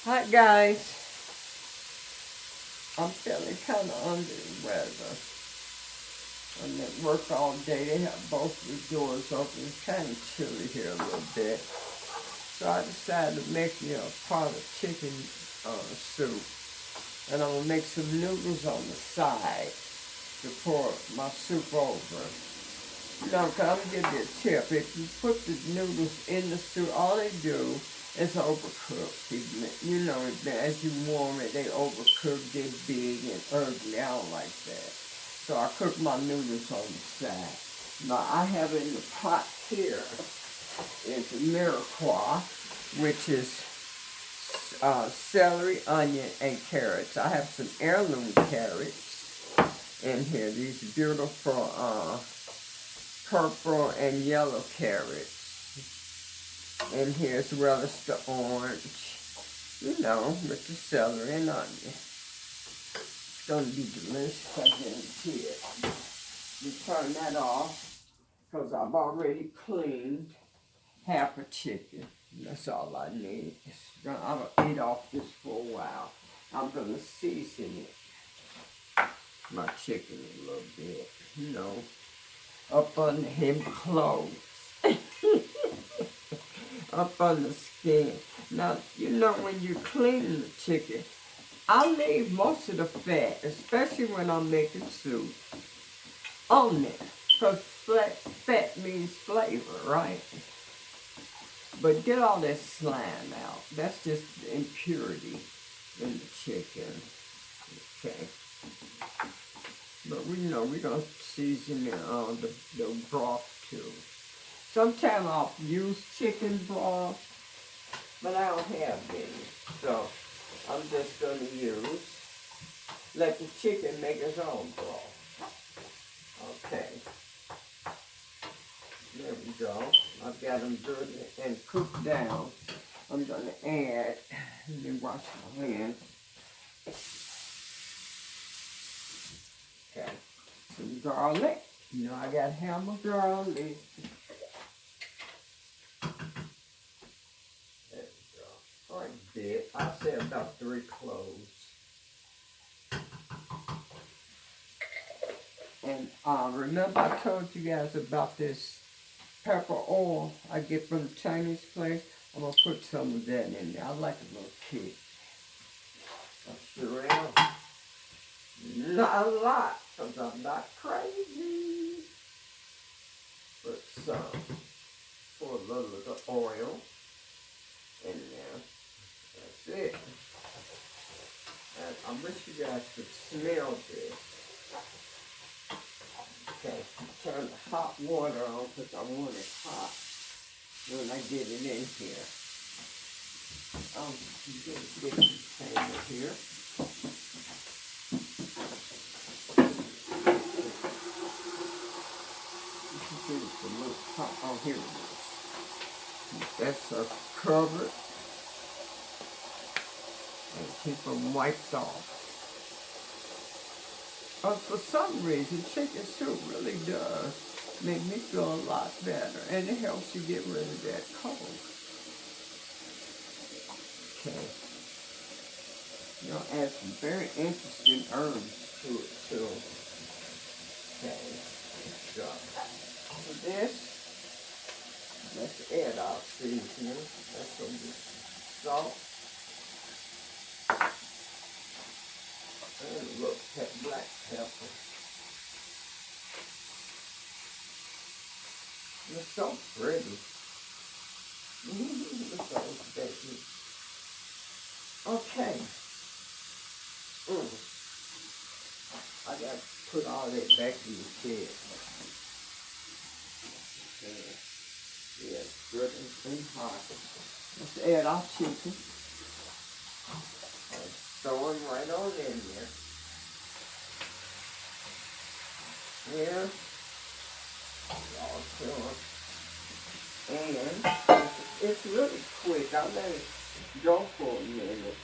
Hi guys, I'm feeling kind of under the weather. I'm at work all day. They have both the doors open. It's kind of chilly here a little bit. So I decided to make me a pot of chicken soup. And I'm going to make some noodles on the side to pour my soup over. Now, I'm going to give you a tip. If you put the noodles in the soup, all they do is overcook. You know, as you warm it, they overcook, get big and ugly. I don't like that. So I cook my noodles on the side. Now, I have in the pot here is mirepoix, which is celery, onion, and carrots. I have some heirloom carrots in here. These beautiful purple and yellow carrots. And here's relish the orange, you know, with the celery and onion. It's going to be delicious, I guarantee it. You turn that off, because I've already cleaned half a chicken. That's all I need. I'm going to eat off this for a while. I'm going to season it, my chicken a little bit, you know, up under him clothes. Up on the skin. Now, you know when you clean the chicken, I leave most of the fat, especially when I'm making soup, on there. Because fat means flavor, right? But get all that slime out. That's just impurity in the chicken. Okay. But we know we're going to season the broth too. Sometimes I'll use chicken broth, but I don't have any. So I'm just going to let the chicken make its own broth. Okay. There we go. I've got them good and cooked down. I'm going to add, let me wash my hands. Okay. Some garlic. You know I got ham of garlic. Quite a bit. I'll say about 3 cloves. And remember I told you guys about this pepper oil I get from the Chinese place? I'm going to put some of that in there. I like a little kick. I sure am. Not a lot, because I'm not crazy. Put some. Pour a little of the oil in there. That's it. And I wish you guys could smell this. Okay, turn the hot water on because I want it hot when I get it in here. I'll get a big container here. This is a little hot. Oh, here it is. That's covered. And keep them wiped off. For some reason, chicken soup really does make me feel a lot better. And it helps you get rid of that cold. Okay. You'll add some very interesting herbs to it, too. Okay. So, for this, let's add our seasoning. That's going to be salt. And a little black pepper. It's so pretty. It's so pretty. Okay. I got to put all that back in the bed. Yeah, it's good and hot. Let's add our chicken. Throw them right on in there. Here. And it's really quick. I'll let it go for a minute.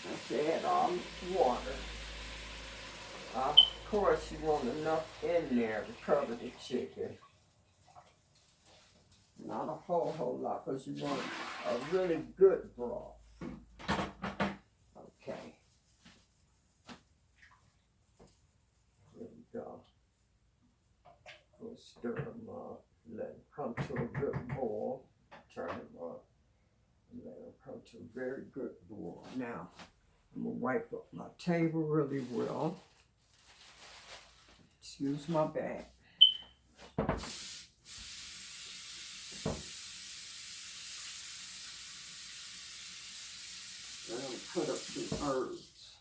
Let's add all the water. Of course, you want enough in there to cover the chicken. not a whole lot, because you want a really good broth. Okay. There we go. We'll stir them up, let them come to a good boil. Turn them up, and let them come to a very good boil. Now, I'm going to wipe up my table really well. Excuse my back. I'm going to put up the herbs.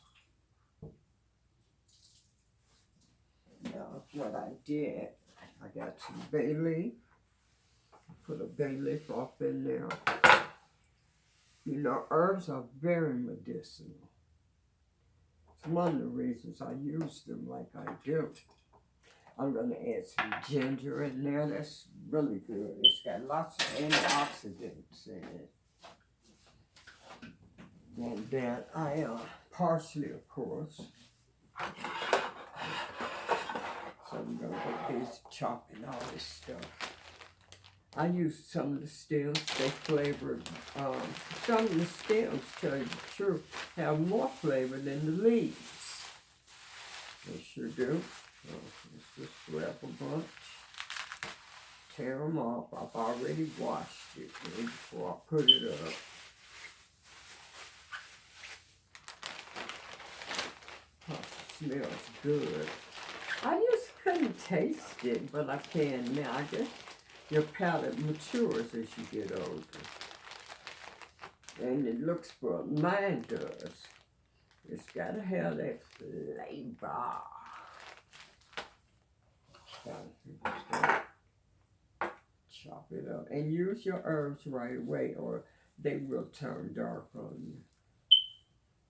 Now, what I did, I got some bay leaf. Put a bay leaf off in there. You know, herbs are very medicinal. It's one of the reasons I use them like I do. I'm going to add some ginger in there. That's really good. It's got lots of antioxidants in it. And then parsley, of course. So I'm going to get busy chopping all this stuff. I use some of the stems. They flavored. Some of the stems, to tell you the truth, have more flavor than the leaves. They sure do. So let's just grab a bunch, tear them off. I've already washed it before I put it up. Oh, it smells good. I just couldn't taste it, but I can now. I guess your palate matures as you get older. And it looks good. Mine does. It's got to have that flavor. Chop it up. And use your herbs right away or they will turn dark on you.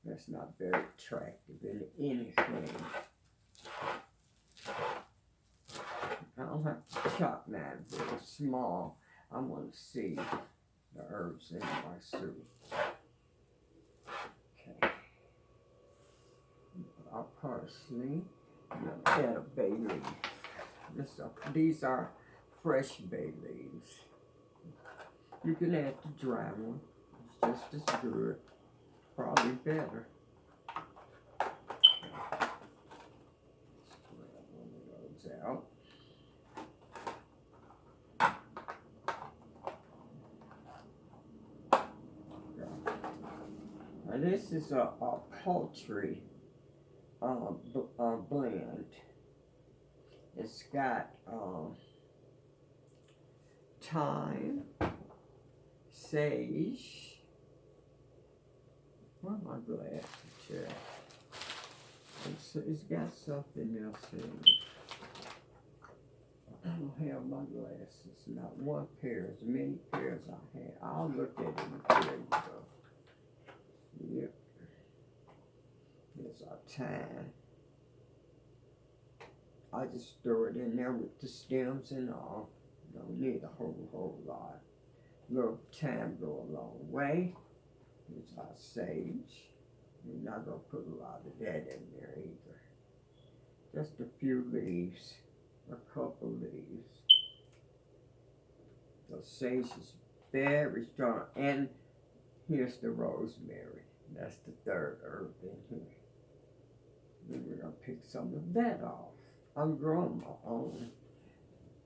That's not very attractive in anything. I don't have to chop mine very small. I want to see the herbs in my soup. Okay. Our parsley. I'm going to add a bay leaf. These are fresh bay leaves. You can add the dry one. It's just as good. Probably better. Let's grab one of those out. Now this is a poultry blend. It's got thyme, sage. Where's my glasses? Here? It's got something else in it. I don't have my glasses. Not one pair. As many pairs I have. I'll look at it and tell you though. Yep. Here's our thyme. I just throw it in there with the stems and all. Don't need a whole lot. Little thyme go a long way. Here's our sage. We're not going to put a lot of that in there either. Just a few leaves. A couple leaves. The sage is very strong. And here's the rosemary. That's the third herb in here. Then we're going to pick some of that off. I'm growing my own.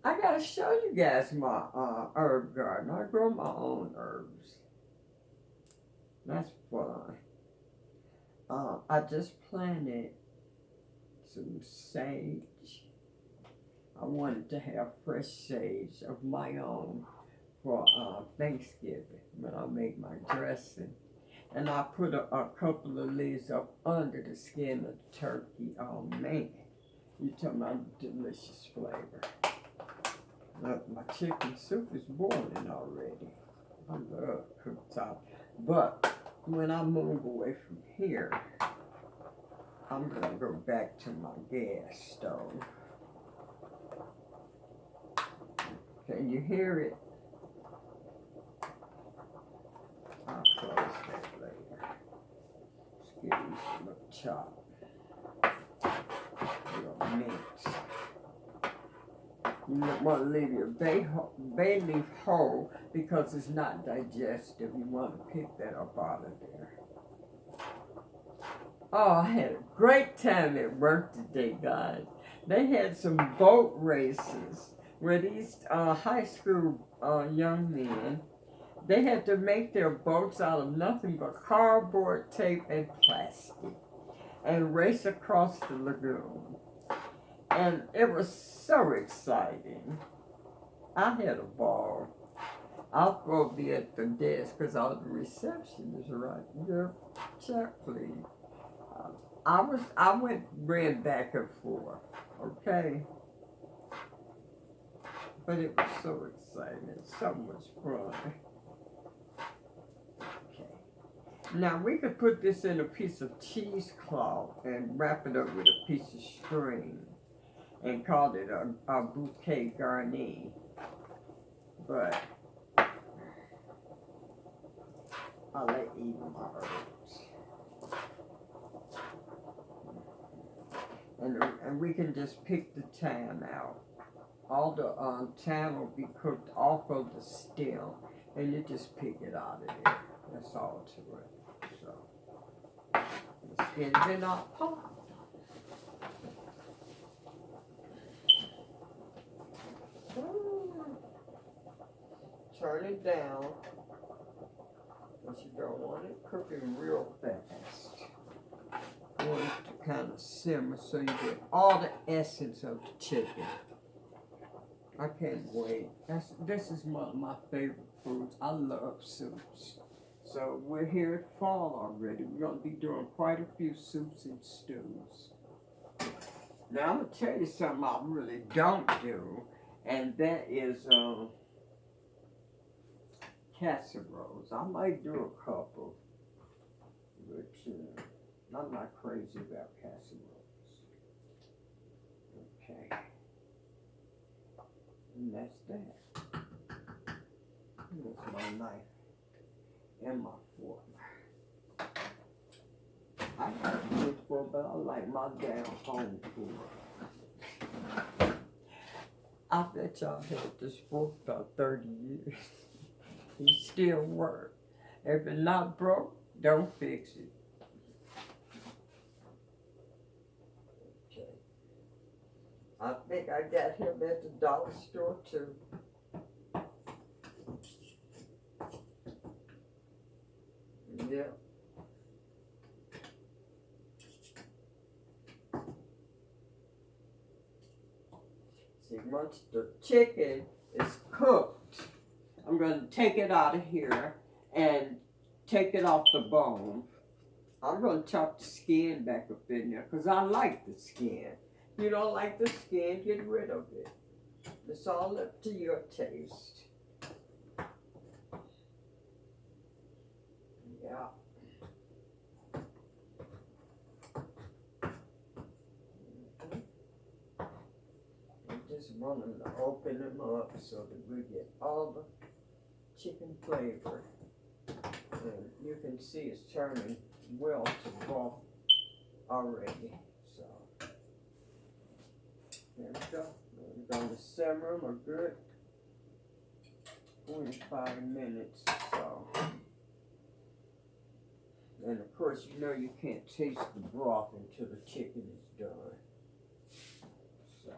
I got to show you guys my herb garden. I grow my own herbs. That's fun. I just planted some sage. I wanted to have fresh sage of my own for Thanksgiving when I make my dressing. And I put a couple of leaves up under the skin of the turkey. Oh man, you're talking about delicious flavor. Look, my chicken soup is boiling already. I love cooked top. But when I move away from here, I'm going to go back to my gas stove. Can you hear it? I'll close that later. Let's give these a little chop. A little mix. want to leave your bay leaf whole because it's not digestive. You want to pick that up out of there. Oh, I had a great time at work today, guys. They had some boat races where these high school young men, they had to make their boats out of nothing but cardboard, tape, and plastic and race across the lagoon. And it was so exciting. I had a ball. I'll go be at the desk because all the receptionist right there. Check, please. Ran back and forth, okay? But it was so exciting, so much fun. Okay. Now we could put this in a piece of cheesecloth and wrap it up with a piece of string and call it a bouquet garni. But I like eating my herbs. And we can just pick the thyme out. All the thyme will be cooked off of the stem, and you just pick it out of there. That's all to it. So, the skin's been not popped. Turn it down, but you don't want it cooking real fast. You want it to kind of simmer so you get all the essence of the chicken. I can't wait. This is one of my favorite foods. I love soups. So we're here at fall already. We're going to be doing quite a few soups and stews. Now I'm going to tell you something I really don't do, and that is casseroles. I might do a couple, but I'm not crazy about casseroles. Okay. And that's that. That's my knife and my fork. I have a good fork, but I like my damn home fork. I bet y'all had this fork about 30 years. It still works. If it's not broke, don't fix it. Okay. I think I got him at the dollar store too. Yeah. See, once the chicken is cooked, I'm going to take it out of here and take it off the bone. I'm going to chop the skin back up in there because I like the skin. If you don't like the skin, get rid of it. It's all up to your taste. Yeah. I just want them to open them up so that we get all the chicken flavor. And you can see it's turning well to broth already. So there we go. We're going to simmer them a good 25 minutes or so. And of course, you know you can't taste the broth until the chicken is done. So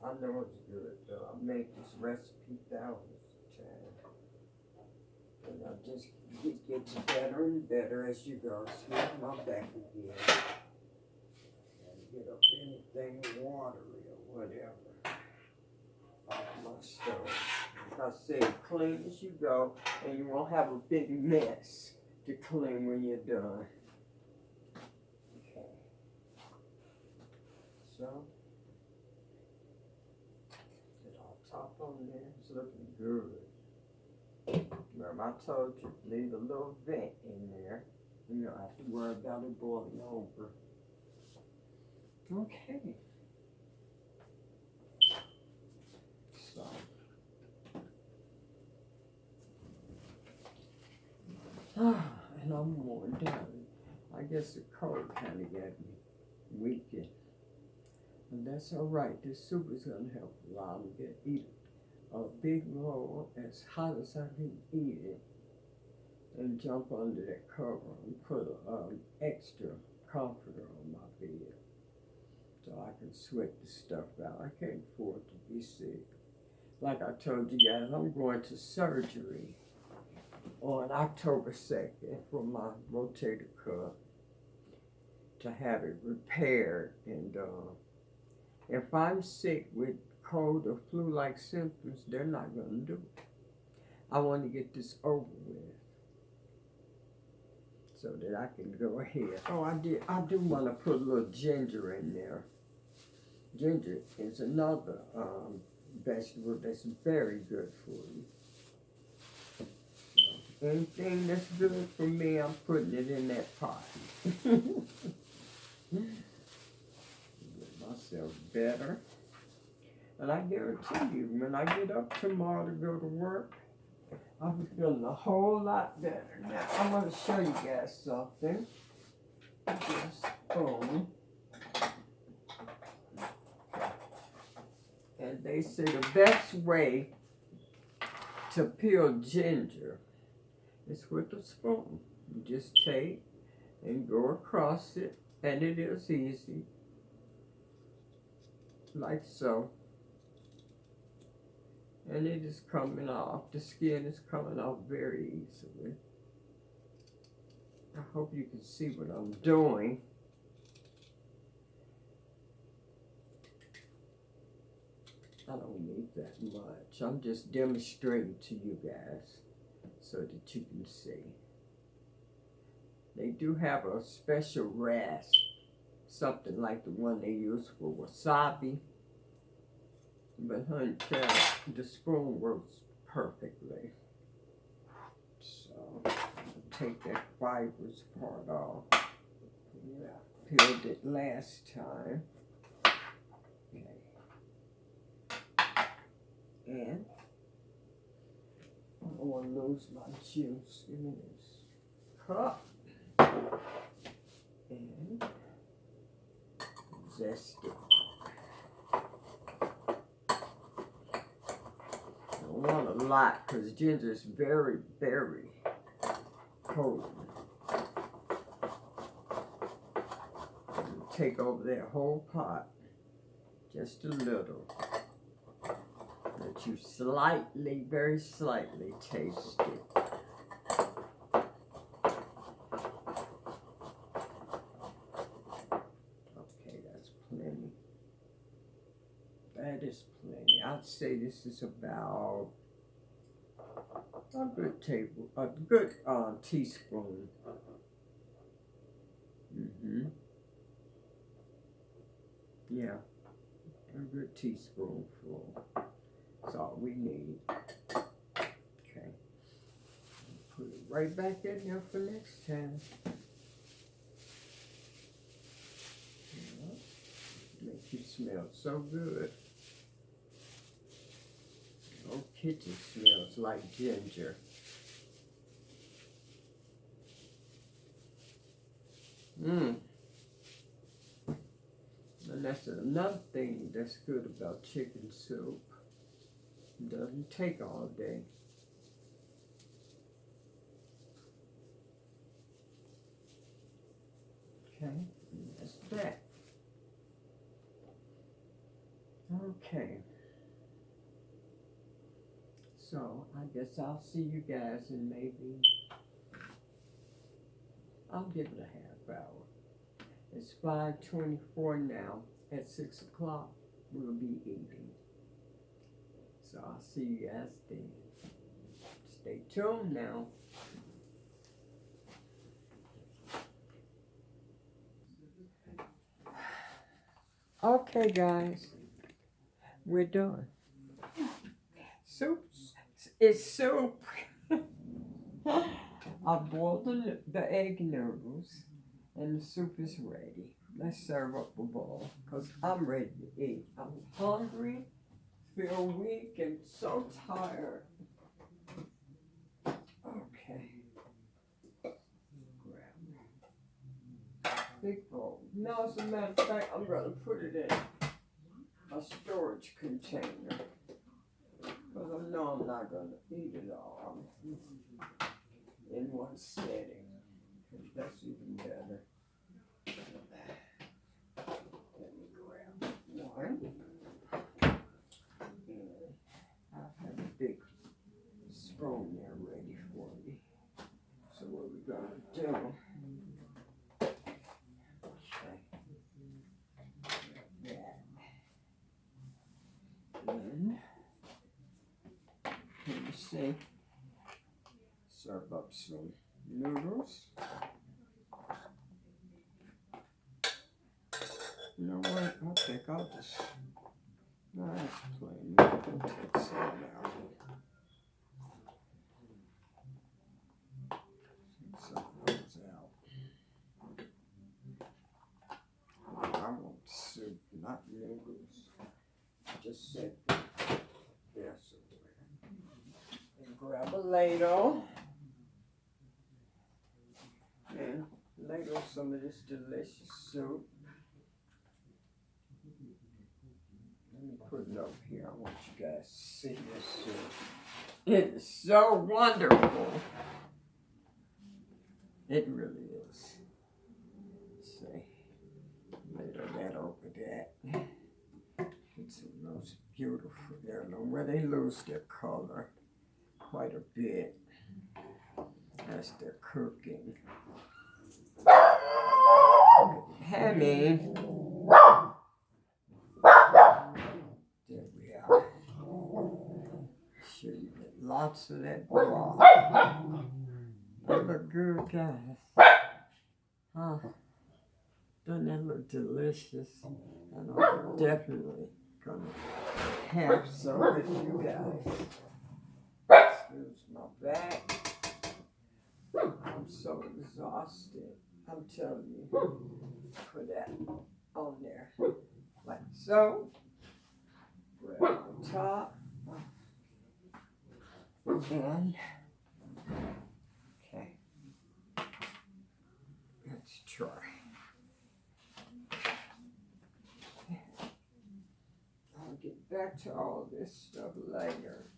I know it's good though. I made this recipe thousands of times. And I just gets better and better as you go. Excuse my back again. Gotta get up anything watery or whatever off my stove. Like I said, clean as you go, and you won't have a big mess to clean when you're done. Okay. So, it all top on there. It's looking good. Remember, I told you, leave a little vent in there. You don't have to worry about it boiling over. Okay. So. And I'm worn down. I guess the cold kind of got me weakened. And that's all right. This soup is going to help allow me to eat a big roll as hot as I can eat it and jump under that cover and put an extra comforter on my bed so I can sweat the stuff out. I can't afford to be sick. Like I told you guys, I'm going to surgery on October 2nd for my rotator cuff to have it repaired. And if I'm sick with cold or flu-like symptoms, they're not going to do it. I want to get this over with so that I can go ahead. Oh, I do want to put a little ginger in there. Ginger is another vegetable that's very good for you. So anything that's good for me, I'm putting it in that pot. Get myself better. And I guarantee you, when I get up tomorrow to go to work, I'll be feeling a whole lot better. Now, I'm going to show you guys something. This spoon. And they say the best way to peel ginger is with a spoon. You just take and go across it, and it is easy, like so. And it is coming off. The skin is coming off very easily. I hope you can see what I'm doing. I don't need that much. I'm just demonstrating to you guys so that you can see. They do have a special rasp, something like the one they use for wasabi. But honey, the spoon works perfectly. So, take that fibrous part off. Yeah, peeled it last time. And I don't want to lose my juice. Give me this cup. And zest it. I don't want a lot because ginger is very, very cold. Take over that whole pot. Just a little. That you slightly, very slightly taste it. Okay, that's plenty. That is plenty. I'd say this is about a good teaspoon. Yeah, a good teaspoonful. That's all we need. Okay. Put it right back in there for next time. Yeah. Make you smell so good. Your kitchen smells like ginger. And that's another thing that's good about chicken soup. It doesn't take all day. Okay, and that's that. Okay. So, I guess I'll see you guys in maybe, I'll give it a half hour. It's 5:24 now. At 6 o'clock, we'll be eating. So I'll see you guys then. Stay tuned now. Okay, guys, we're done. Soup. It's soup. I boiled the egg noodles, and the soup is ready. Let's serve up a bowl, because I'm ready to eat. I'm hungry, feel weak, and so tired. Okay. Grab me. Big bowl. Now, as a matter of fact, I'm going to put it in a storage container. Because I know I'm not going to eat it all in one setting. That's even better. Let me grab one. And I have a big spoon there ready for me. So what we're going to do. Then, can you see? Serve up some noodles. You know what? I think I'll just. No, that's plain. I'll take some out. Take some of those out. I want soup, not noodles. Just set this away. And grab a ladle. And ladle some of this delicious soup. Let me put it over here. I want you guys to see this soup. It is so wonderful. It really is. Let's see. Ladle that over that. It's the most beautiful heirloom where they lose their color quite a bit as they're cooking. Hammy. There we are. Sure you get lots of that broth. They look good, guys. Huh? Doesn't that look delicious? And I'm definitely gonna have some with you guys. Excuse my back. I'm so exhausted. I'm telling you. Put that on there. Like so. Put it on top. And okay. Let's try. I'll get back to all this stuff later.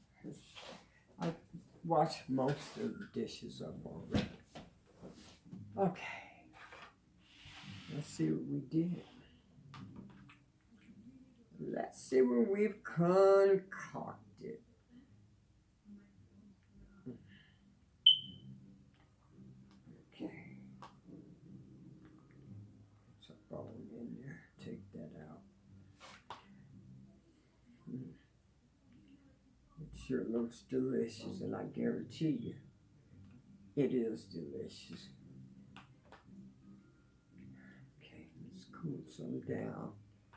I washed most of the dishes up already. Okay. Let's see what we did. Let's see what we've concocted. Okay. It's a bone in there. Take that out. It sure looks delicious, and I guarantee you, it is delicious. Okay, let's cool some down. I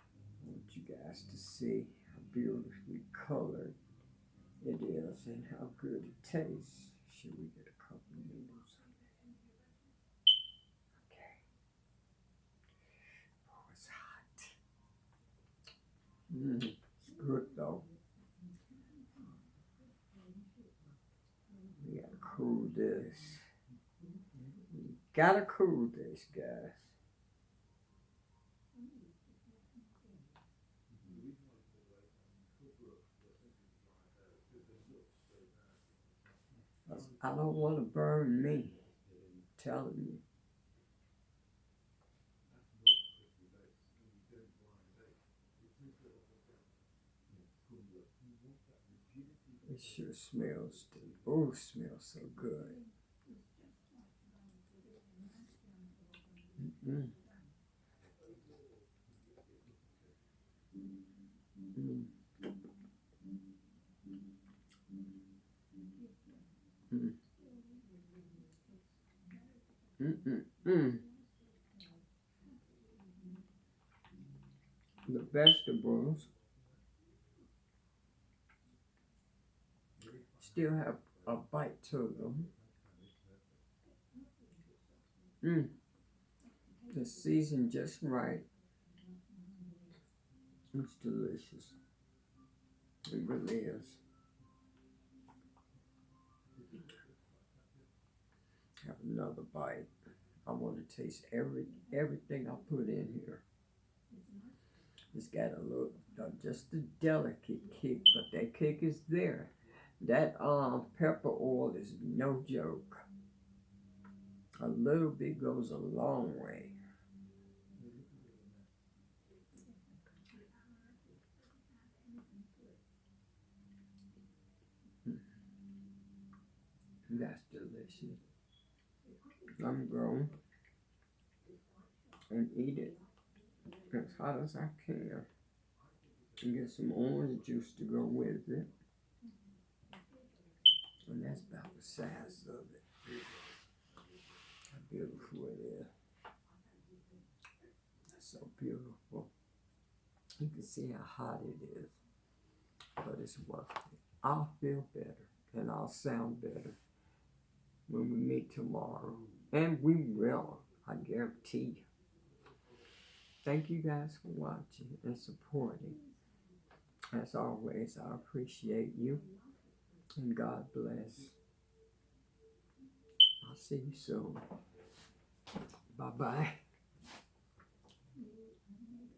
want you guys to see how beautifully colored it is and how good it tastes. Should we get a couple of noodles? Okay. Oh, it's hot. It's good though. We gotta cool this. We gotta cool this, guys. I don't want to burn me. I'm telling you. It sure smells. Oh, smells so good. Mm-mm. Mm. Mm. Mm-mm-mm. The vegetables still have a bite to them. It's seasoned just right. It's delicious. It really is. Have another bite. I want to taste everything I put in here. It's got a little, just a delicate kick, but that kick is there. That pepper oil is no joke. A little bit goes a long way. That's delicious. I'm going and eat it as hot as I can. And get some orange juice to go with it. And that's about the size of it. How beautiful it is. It's so beautiful. You can see how hot it is. But it's worth it. I'll feel better and I'll sound better when we meet tomorrow. And we will, I guarantee you. Thank you guys for watching and supporting. As always, I appreciate you. And God bless. I'll see you soon. Bye-bye.